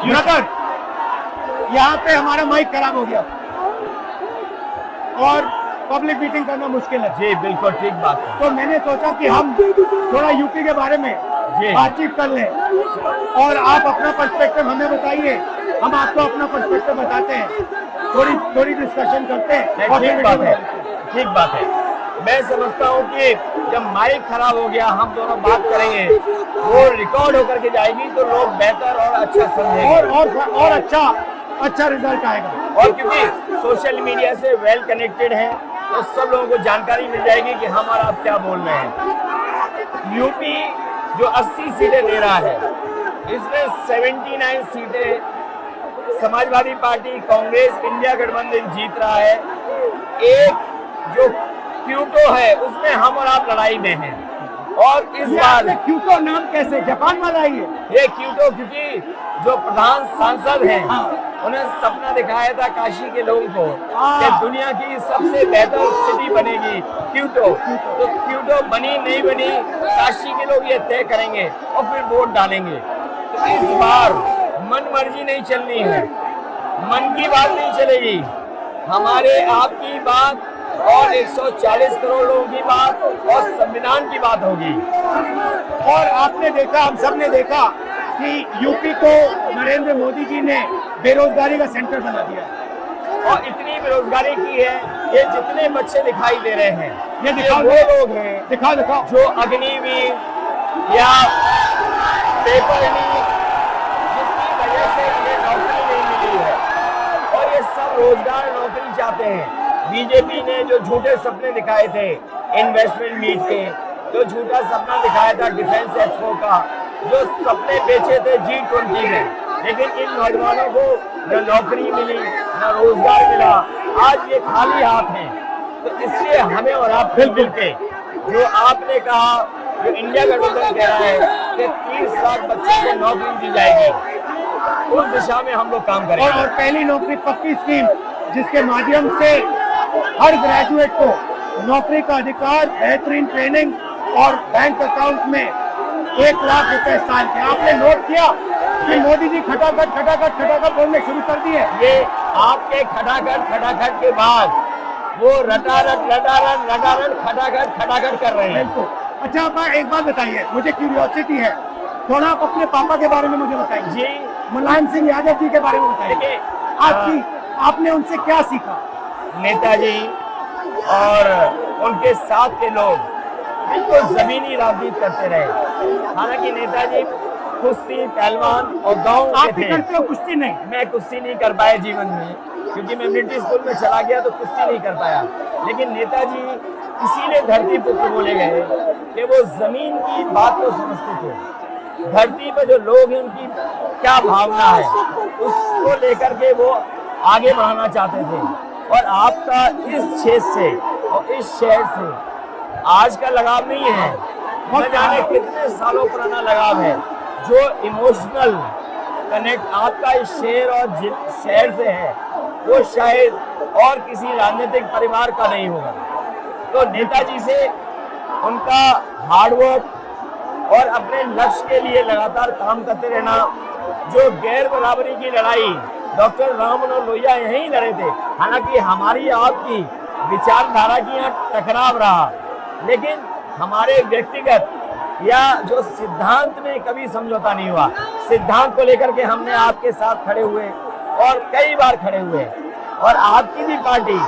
Brother, यहाँ पे हमारा माइक खराब हो गया और पब्लिक मीटिंग करना मुश्किल है। जी बिल्कुल ठीक बात है। तो मैंने सोचा कि हम थोड़ा यूपी के बारे में बातचीत कर लें और आप अपना पर्सपेक्टिव हमें बताइए, हम आपको अपना पर्सपेक्टिव बताते हैं, थोड़ी डिस्कशन करते हैं। ठीक बात है, ठीक बात है। मैं समझता हूँ कि जब माइक खराब हो गया, हम दोनों बात करेंगे, वो रिकॉर्ड होकर के जाएगी तो लोग बेहतर और अच्छा समझेंगे और अच्छा रिजल्ट आएगा। और क्योंकि सोशल मीडिया से वेल कनेक्टेड है तो सब लोगों को जानकारी मिल जाएगी कि हम और आप क्या बोल रहे हैं। यूपी जो 80 सीटें दे रहा है, इसमें 79 सीटें समाजवादी पार्टी, कांग्रेस, इंडिया गठबंधन जीत रहा है। एक जो क्यूटो है उसमें हम और आप लड़ाई में हैं। और इस बार क्यूटो नाम कैसे, जापान वाला ही है ये क्यूटो, क्योंकि जो प्रधान सांसद हैं उन्हें सपना दिखाया था काशी के लोगों को कि दुनिया की सबसे बेहतर सिटी बनेगी क्यूटो। तो क्यूटो बनी नहीं बनी, काशी के लोग ये तय करेंगे और फिर वोट डालेंगे। तो इस बार मन मर्जी नहीं चलनी है, मन की बात नहीं चलेगी, हमारे आपकी बात और 140 करोड़ लोगों की बात और संविधान की बात होगी। और आपने देखा, हम सब ने देखा कि यूपी को नरेंद्र मोदी जी ने बेरोजगारी का सेंटर बना दिया और इतनी बेरोजगारी की है। ये जितने बच्चे दिखाई दे रहे हैं, ये दिखाओ, वो लोग हैं दिखाओ जो अग्निवीर या पेपर लीक, जिसकी वजह से इन्हें नौकरी नहीं मिली है और ये सब रोजगार नौकरी चाहते हैं। बीजेपी ने जो झूठे सपने दिखाए थे इन्वेस्टमेंट मीट के, जो झूठा सपना दिखाया था डिफेंस एक्सपो का, जो सपने बेचे थे G20 में, लेकिन इन नौजवानों को न नौकरी मिली न रोजगार मिला, आज ये खाली हाथ हैं। तो इसलिए हमें और आप मिल के, जो आपने कहा, जो इंडिया गठबंधन कह रहा है कि 30 लाख बच्चों को नौकरी दी जाएगी, उस दिशा में हम लोग काम करेंगे। और पहली नौकरी पक्की स्कीम, जिसके माध्यम से हर ग्रेजुएट को नौकरी का अधिकार, बेहतरीन ट्रेनिंग और बैंक अकाउंट में 1 लाख रुपए साल के। आपने नोट किया कि मोदी जी खटाखट बोलने शुरू कर दिए। ये आपके खटाखट के बाद वो रटारट खटाखट कर रहे हैं। अच्छा, आप एक बात बताइए, मुझे क्यूरियोसिटी है, थोड़ा आप अपने पापा के बारे में मुझे बताइए जी। मुलायम सिंह यादव जी के बारे में बताइए। आपने उनसे क्या सीखा? नेताजी और उनके साथ के लोग बिल्कुल जमीनी राजनीति करते रहे। हालांकि नेताजी कुश्ती, पहलवान और गांव के थे। करते हो कुश्ती? नहीं, मैं कुश्ती नहीं कर पाया जीवन में, क्योंकि मैं मिलिट्री स्कूल में चला गया तो कुश्ती नहीं कर पाया। लेकिन नेताजी इसीलिए धरती पुत्र बोले गए कि वो जमीन की बात को समझते थे। धरती पर जो लोग हैं उनकी क्या भावना है, उसको लेकर के वो आगे बढ़ाना चाहते थे। और आपका इस क्षेत्र से और इस शहर से आज का लगाव नहीं है, न जाने कितने सालों पुराना लगाव है। जो इमोशनल कनेक्ट आपका इस शहर और शहर से है, वो शायद और किसी राजनीतिक परिवार का नहीं होगा। तो नेताजी से उनका हार्डवर्क और अपने लक्ष्य के लिए लगातार काम करते रहना, जो गैर बराबरी की लड़ाई डॉक्टर राम मनोहर लोहिया यहीं लड़े थे। हालांकि हमारी आपकी विचारधारा की यहाँ टकराव रहा, लेकिन हमारे व्यक्तिगत या जो सिद्धांत में कभी समझौता नहीं हुआ। सिद्धांत को लेकर के हमने आपके साथ खड़े हुए और कई बार खड़े हुए, और आपकी भी पार्टी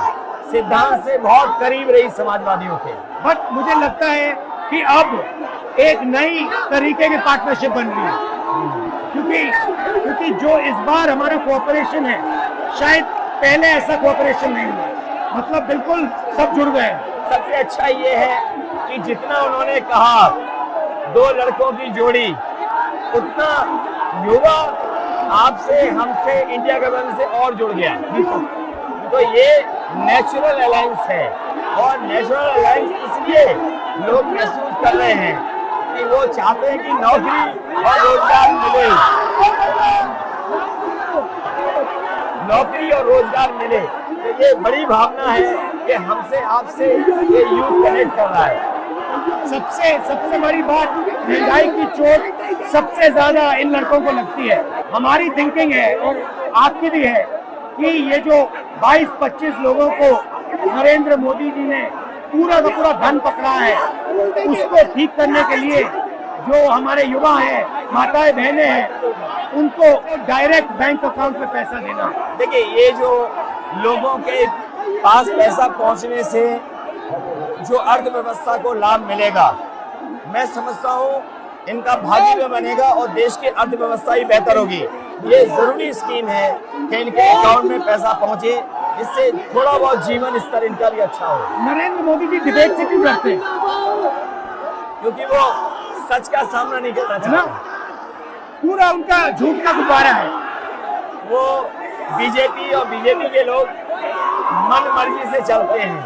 सिद्धांत से बहुत करीब रही समाजवादियों के। बट मुझे लगता है कि अब एक नई तरीके की पार्टनरशिप बन रही है, क्योंकि जो इस बार हमारा कोऑपरेशन है, शायद पहले ऐसा कोऑपरेशन नहीं हुआ। मतलब बिल्कुल सब जुड़ गए। सबसे अच्छा ये है कि जितना उन्होंने कहा 2 लड़कों की जोड़ी, उतना युवा आपसे, हमसे, इंडिया गठबंधन से और जुड़ गया। तो ये नेचुरल अलायंस है, और नेचुरल अलायंस इसलिए लोग महसूस कर रहे हैं कि वो चाहते हैं कि नौकरी और रोजगार मिले, नौकरी और रोजगार मिले। तो ये बड़ी भावना है कि हमसे, आपसे ये यूथ कनेक्ट कर रहा है। सबसे बड़ी बात, महंगाई की चोट सबसे ज्यादा इन लड़कों को लगती है। हमारी थिंकिंग है और आपकी भी है कि ये जो 22-25 लोगों को नरेंद्र मोदी जी ने पूरा का पूरा धन पकड़ा है, उसको ठीक करने के लिए जो हमारे युवा हैं, माताएं बहनें हैं, उनको डायरेक्ट बैंक अकाउंट में पैसा देना। देखिए, ये जो लोगों के पास पैसा पहुंचने से जो अर्थव्यवस्था को लाभ मिलेगा, मैं समझता हूँ इनका भाग्य भी बनेगा और देश की अर्थव्यवस्था ही बेहतर होगी। ये जरूरी स्कीम है कि इनके अकाउंट में पैसा पहुंचे, इससे थोड़ा बहुत जीवन स्तर इनका भी अच्छा हो। नरेंद्र मोदी जी डिबेट से क्यों डरते हैं? क्योंकि वो सच का सामना नहीं करना चाहते। पूरा उनका झूठ का गुब्बारा है। वो बीजेपी और बीजेपी के लोग मन मर्जी से चलते हैं,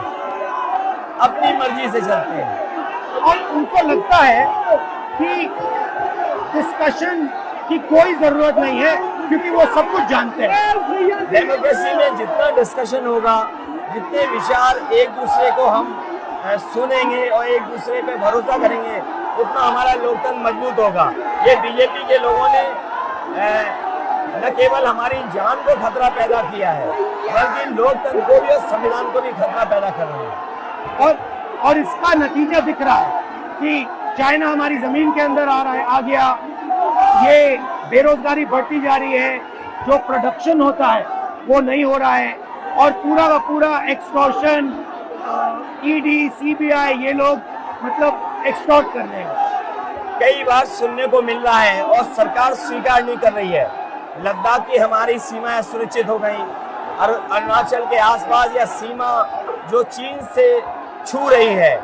अपनी मर्जी से चलते हैं और उनको लगता है कि डिस्कशन की कोई जरूरत नहीं है क्योंकि वो सब कुछ जानते हैं। डेमोक्रेसी में जितना डिस्कशन होगा, जितने विचार एक दूसरे को हम सुनेंगे और एक दूसरे पे भरोसा करेंगे, उतना हमारा लोकतंत्र मजबूत होगा। ये बीजेपी के लोगों ने न केवल हमारी जान को खतरा पैदा किया है, बल्कि लोकतंत्र को भी और संविधान को भी खतरा पैदा कर रहे हैं। और इसका नतीजा दिख रहा है कि चाइना हमारी जमीन के अंदर आ रहा है, आ गया। ये बेरोजगारी बढ़ती जा रही है, जो प्रोडक्शन होता है वो नहीं हो रहा है, और पूरा का पूरा एक्सटॉर्शन, ईडी, सीबीआई, ये लोग मतलब एक्सटॉर्ट कर रहे हैं। कई बार सुनने को मिल रहा है और सरकार स्वीकार नहीं कर रही है, लद्दाख की हमारी सीमाएं सुरक्षित हो गई, और अरुणाचल के आसपास या सीमा जो चीन से छू रही है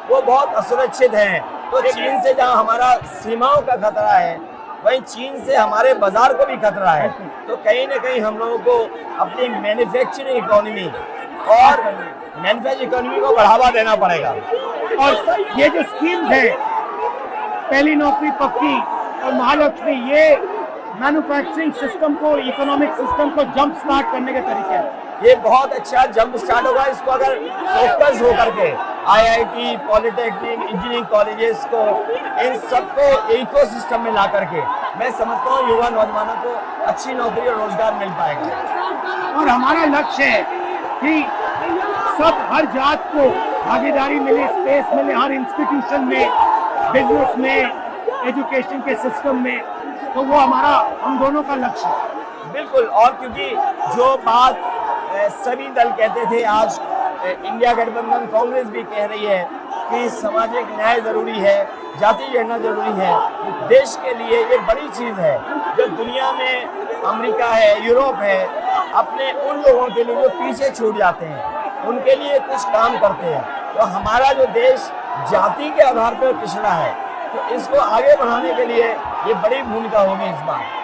वो बहुत असुरक्षित है। तो चीन से जहां हमारा सीमाओं का खतरा है, वहीं चीन से हमारे बाजार को भी खतरा है। तो कहीं ना कहीं हम लोगों को अपनी मैन्युफैक्चरिंग इकोनॉमी और मैन्युफैक्चरिंग इकोनॉमी को बढ़ावा देना पड़ेगा। और ये जो स्कीम्स है, पहली नौकरी पक्की और महालक्ष्मी, ये मैन्युफैक्चरिंग सिस्टम को, इकोनॉमिक सिस्टम को जंप स्टार्ट करने के तरीके हैं। ये बहुत अच्छा जंप स्टार्ट होगा। इसको अगर फोकस होकर के आईआईटी, पॉलिटेक्निक, इंजीनियरिंग कॉलेजेस को, इन सबको इकोसिस्टम में ला करके, मैं समझता हूँ युवा नौजवानों को अच्छी नौकरी और रोजगार मिल पाएगा। और हमारा लक्ष्य है कि सब, हर जात को भागीदारी मिले, स्पेस मिले, हर इंस्टीट्यूशन में, बिजनेस में, एजुकेशन के सिस्टम में। तो वो हमारा, हम दोनों का लक्ष्य है। बिल्कुल। और क्योंकि जो बात सभी दल कहते थे, आज इंडिया गठबंधन कांग्रेस भी कह रही है कि सामाजिक न्याय जरूरी है, जाति गणना जरूरी है। देश के लिए ये बड़ी चीज है। जो दुनिया में अमेरिका है, यूरोप है, अपने उन लोगों के लिए जो पीछे छूट जाते हैं, उनके लिए कुछ काम करते हैं। तो हमारा जो देश जाति के आधार पर पिछड़ा है, तो इसको आगे बढ़ाने के लिए ये बड़ी भूमिका होगी इस बार।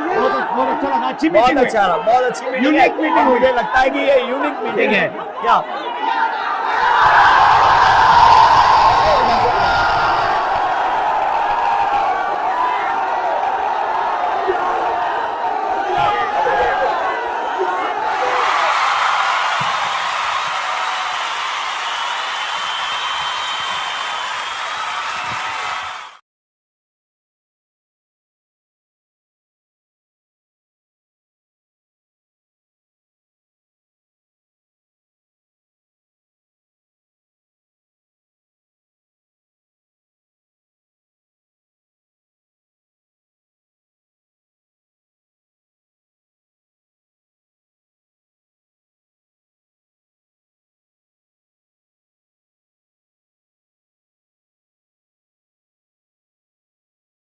बहुत अच्छा लगा, अच्छी बहुत अच्छी मीटिंग है। मुझे लगता है कि ये यूनिक मीटिंग है क्या?